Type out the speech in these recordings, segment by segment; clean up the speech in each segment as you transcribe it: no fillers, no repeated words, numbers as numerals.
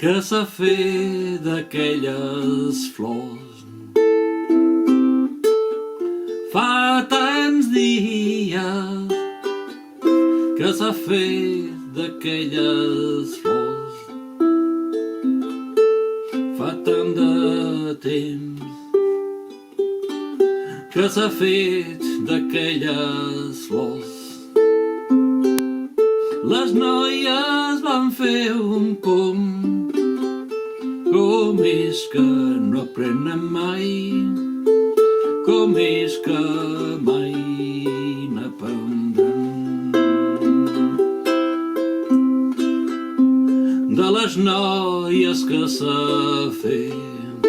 que s'ha fet d'aquelles flors. Fa tants dies que s'ha fet d'aquelles flors. Fa tant de temps que s'ha fet d'aquelles flors. Les noies van fer un com és que no aprenen mai, com és que mai n'aprendran. De les noies que s'ha fet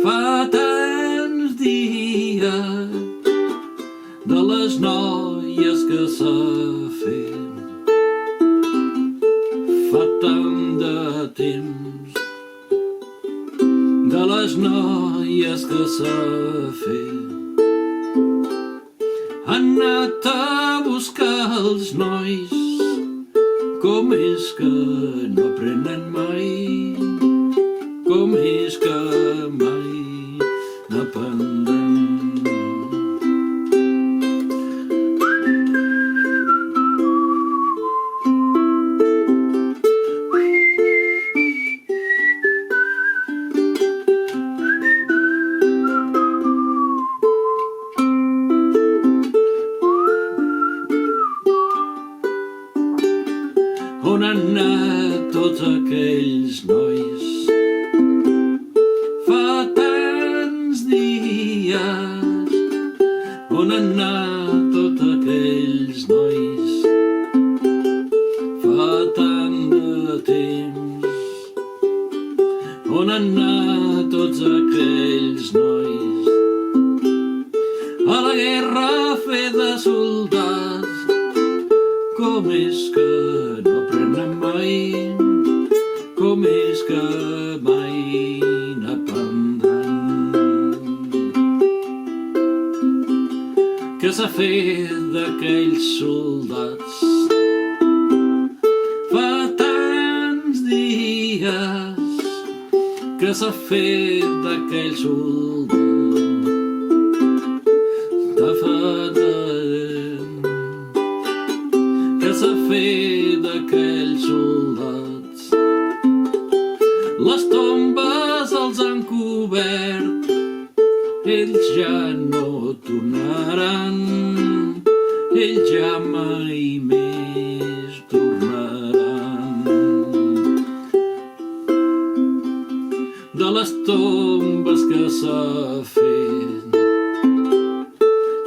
fa tants dies, de les noies que s'ha fet fa tant de temps, de les noies que s'ha fet. Han anat a buscar els nois, com és que no aprenen mai, com és que mai n'aprendran. On han anat tots aquells nois? Fa tants dies. On han anat tots aquells nois? Fa tant de temps. On han anat tots aquells nois? A la guerra a fer de soldats. Com és que no aprenen mai, com és que mai n'aprendran. Què s'ha fet d'aquells soldats? Fa tants dies que s'ha fet d'aquells soldats. Que s'ha fet d'aquells soldats. Les tombes els han cobert, ells ja no tornaran, ells ja mai més tornaran. De les tombes que s'ha fet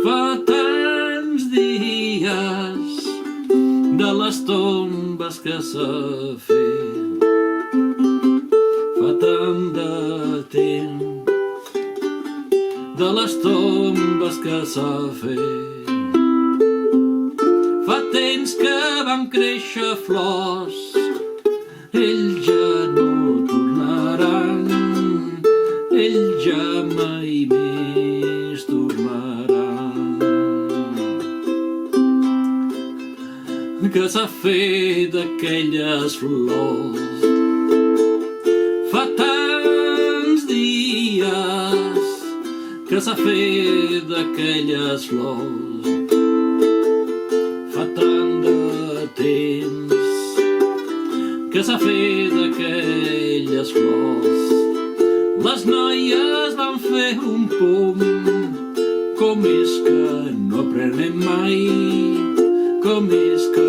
fa tants dies, de les tombes que s'ha fet fa tant de temps, de les tombes que s'ha fet fa temps que van créixer flors, ells ja no tornaran, ells ja mai més tornaran. Que s'ha fet d'aquelles flors fa tants dies, que s'ha fet d'aquelles flors fa tant de temps, que s'ha fet d'aquelles flors. Les noies van fer un pom, com és que no aprenem mai, com és que